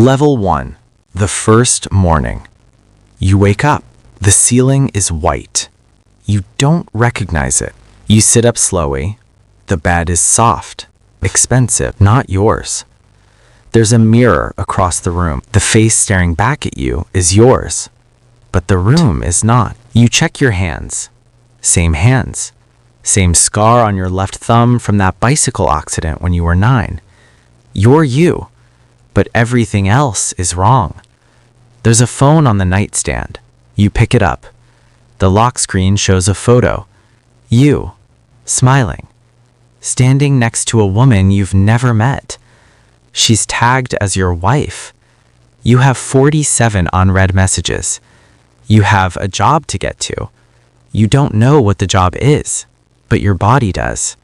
Level 1. The first morning. You wake up. The ceiling is white. You don't recognize it. You sit up slowly. The bed is soft, expensive, not yours. There's a mirror across the room. The face staring back at you is yours, but the room is not. You check your hands. Hands. Same scar on your left thumb from that bicycle accident when you were 9. You're you, but everything else is wrong. There's a phone on the nightstand. You pick it up. The lock screen shows a photo. You, smiling, standing next to a woman you've never met. She's tagged as your wife. You have 47 unread messages. You have a job to get to. You don't know what the job is, but your body does.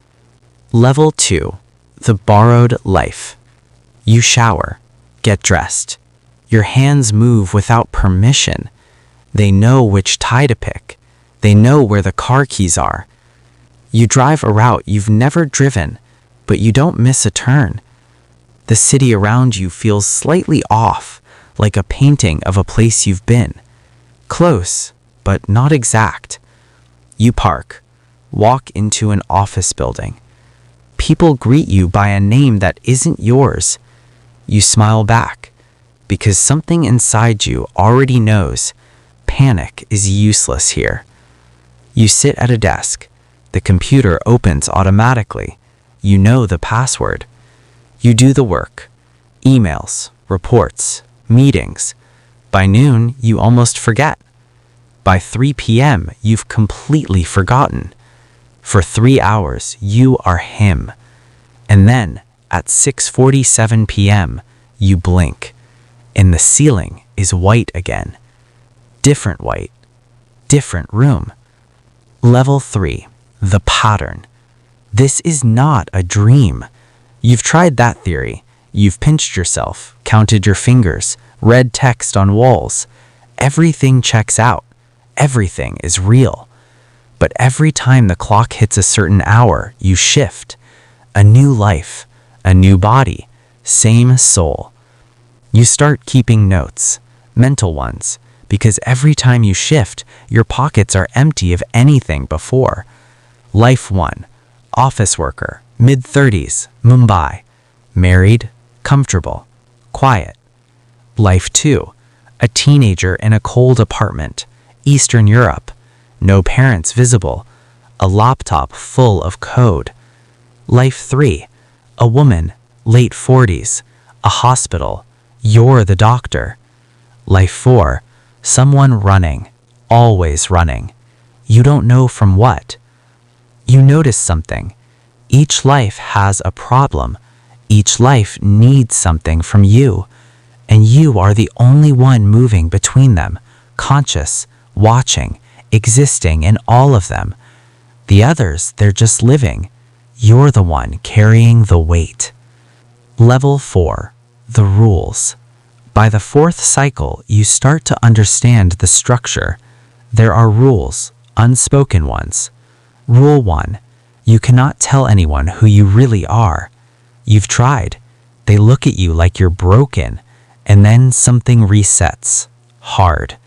Level 2. The borrowed life. You shower, get dressed. Your hands move without permission. They know which tie to pick. They know where the car keys are. You drive a route you've never driven, but you don't miss a turn. The city around you feels slightly off, like a painting of a place you've been. Close, but not exact. You park, walk into an office building. People greet you by a name that isn't yours. You smile back, because something inside you already knows panic is useless here. You sit at a desk. The computer opens automatically. You know the password. You do the work. Emails, reports, meetings. By noon, you almost forget. By 3 p.m., you've completely forgotten. For 3 hours, you are him. And then, at 6:47 p.m., you blink, and the ceiling is white again. Different white. Different room. Level 3. The pattern. This is not a dream. You've tried that theory. You've pinched yourself, counted your fingers, read text on walls. Everything checks out. Everything is real. But every time the clock hits a certain hour, you shift. A new life, a new body, same soul. You start keeping notes, mental ones, because every time you shift, your pockets are empty of anything before. Life 1. Office worker, mid-30s, Mumbai. Married, comfortable, quiet. Life 2. A teenager in a cold apartment, Eastern Europe. No parents visible. A laptop full of code. Life 3. A woman, late 40s, a hospital. You're the doctor. Life 4. Someone running, always running. You don't know from what. You notice something. Each life has a problem. Each life needs something from you. And you are the only one moving between them, conscious, watching, existing in all of them. The others, they're just living. You're the one carrying the weight. Level 4. The rules. By the 4th cycle, you start to understand the structure. There are rules, unspoken ones. Rule 1. You cannot tell anyone who you really are. You've tried. They look at you like you're broken, and then something resets. Hard.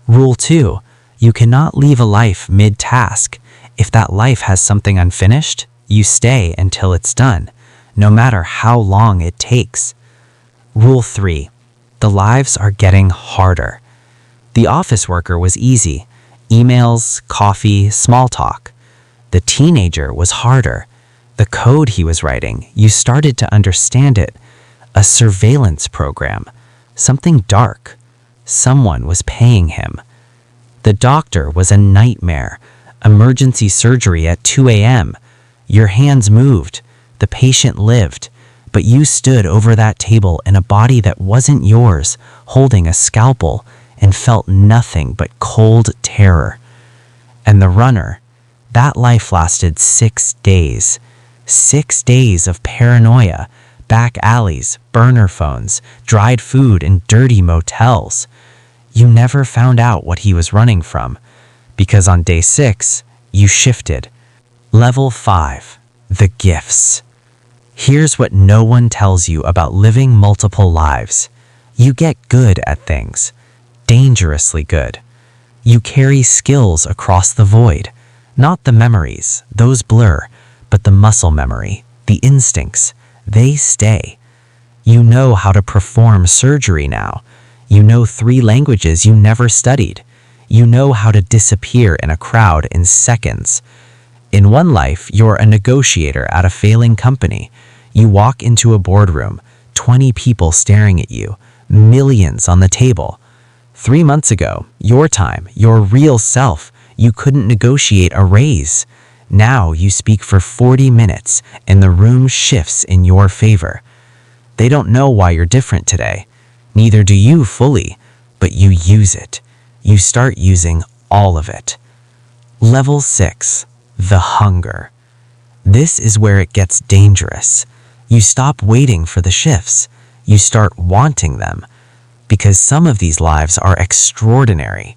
Rule 2. You cannot leave a life mid-task. If that life has something unfinished, you stay until it's done, no matter how long it takes. Rule 3. The lives are getting harder. The office worker was easy. Emails, coffee, small talk. The teenager was harder. The code he was writing, you started to understand it. A surveillance program. Something dark. Someone was paying him. The doctor was a nightmare. Emergency surgery at 2 a.m. Your hands moved. The patient lived. But you stood over that table in a body that wasn't yours, holding a scalpel, and felt nothing but cold terror. And the runner, that life lasted 6 days. 6 days of paranoia, back alleys, burner phones, dried food, and dirty motels. You never found out what he was running from, because on day 6, you shifted. Level 5. The gifts. Here's what no one tells you about living multiple lives. You get good at things, dangerously good. You carry skills across the void, not the memories, those blur, but the muscle memory, the instincts, they stay. You know how to perform surgery now. You know 3 languages you never studied. You know how to disappear in a crowd in seconds. In one life, you're a negotiator at a failing company. You walk into a boardroom, 20 people staring at you, millions on the table. 3 months ago, your time, your real self, you couldn't negotiate a raise. Now you speak for 40 minutes and the room shifts in your favor. They don't know why you're different today. Neither do you fully, but you use it. You start using all of it. Level 6, the hunger. This is where it gets dangerous. You stop waiting for the shifts. You start wanting them. Because some of these lives are extraordinary.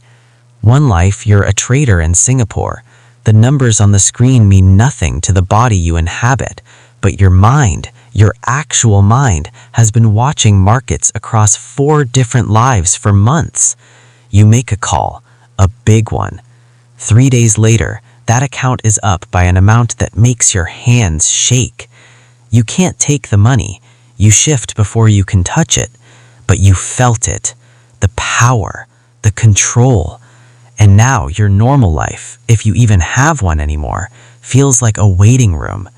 One life, you're a trader in Singapore. The numbers on the screen mean nothing to the body you inhabit, but your mind, your actual mind, has been watching markets across 4 different lives for months. You make a call, a big one. 3 days later, that account is up by an amount that makes your hands shake. You can't take the money. You shift before you can touch it, but you felt it, the power, the control. And now your normal life, if you even have one anymore, feels like a waiting room.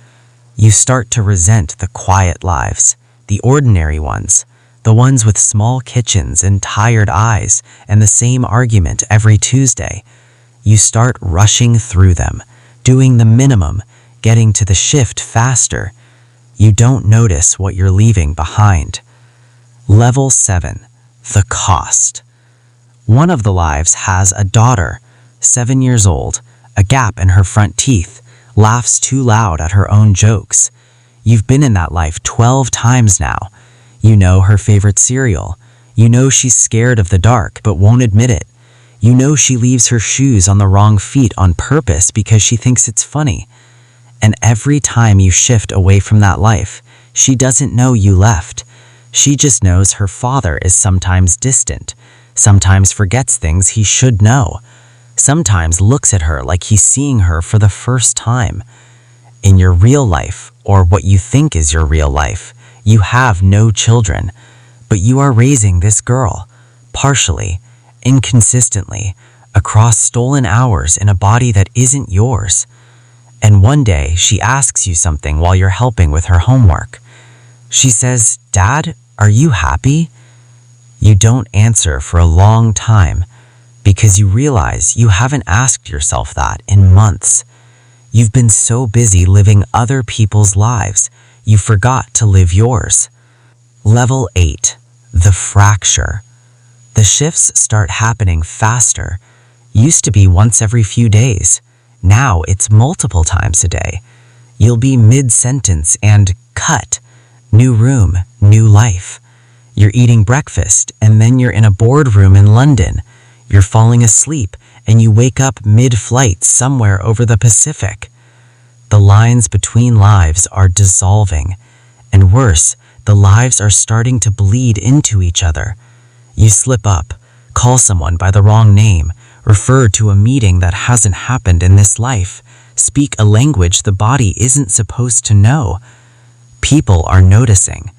You start to resent the quiet lives, the ordinary ones, the ones with small kitchens and tired eyes and the same argument every Tuesday. You start rushing through them, doing the minimum, getting to the shift faster. You don't notice what you're leaving behind. Level 7, the cost. One of the lives has a daughter, 7 years old, a gap in her front teeth, laughs too loud at her own jokes. You've been in that life 12 times now. You know her favorite cereal. You know she's scared of the dark but won't admit it. You know she leaves her shoes on the wrong feet on purpose because she thinks it's funny. And every time you shift away from that life, she doesn't know you left. She just knows her father is sometimes distant, sometimes forgets things he should know, sometimes looks at her like he's seeing her for the first time. In your real life, or what you think is your real life, you have no children, but you are raising this girl, partially, inconsistently, across stolen hours in a body that isn't yours. And one day she asks you something while you're helping with her homework. She says, "Dad, are you happy?" You don't answer for a long time because you realize you haven't asked yourself that in months. You've been so busy living other people's lives, you forgot to live yours. Level 8, the fracture. The shifts start happening faster. Used to be once every few days. Now it's multiple times a day. You'll be mid-sentence and cut. New room, new life. You're eating breakfast and then you're in a boardroom in London. You're falling asleep and you wake up mid-flight somewhere over the Pacific. The lines between lives are dissolving. And worse, the lives are starting to bleed into each other. You slip up, call someone by the wrong name, refer to a meeting that hasn't happened in this life, speak a language the body isn't supposed to know. People are noticing.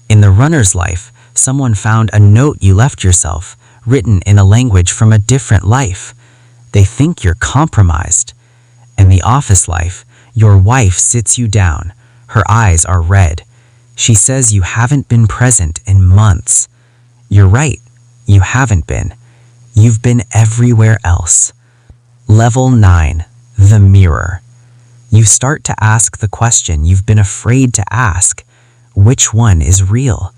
In the runner's life, someone found a note you left yourself, written in a language from a different life. They think you're compromised. In the office life, your wife sits you down. Her eyes are red. She says you haven't been present in months. You're right, you haven't been. You've been everywhere else. Level 9, the mirror. You start to ask the question you've been afraid to ask. Which one is real?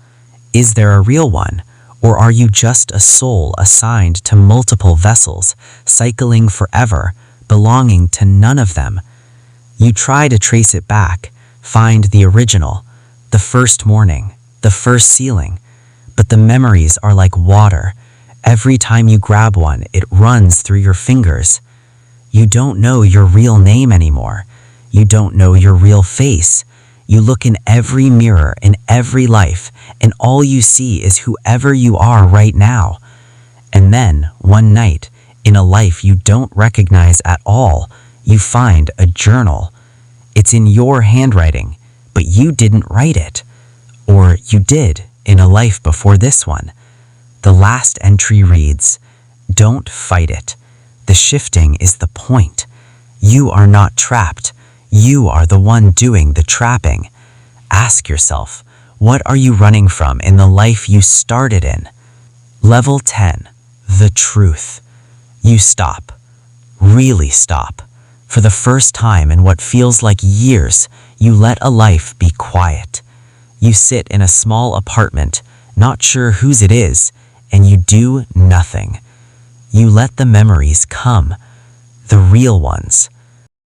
Is there a real one? Or are you just a soul assigned to multiple vessels, cycling forever, belonging to none of them? You try to trace it back, find the original, the first morning, the first ceiling, but the memories are like water. Every time you grab one, it runs through your fingers. You don't know your real name anymore. You don't know your real face. You look in every mirror, in every life, and all you see is whoever you are right now. And then, one night, in a life you don't recognize at all, you find a journal. It's in your handwriting, but you didn't write it. Or you did, in a life before this one. The last entry reads, "Don't fight it. The shifting is the point. You are not trapped. You are the one doing the trapping." Ask yourself, what are you running from in the life you started in? Level 10, the truth. You stop. Really stop. For the first time in what feels like years, you let a life be quiet. You sit in a small apartment, not sure whose it is, and you do nothing. You let the memories come, the real ones,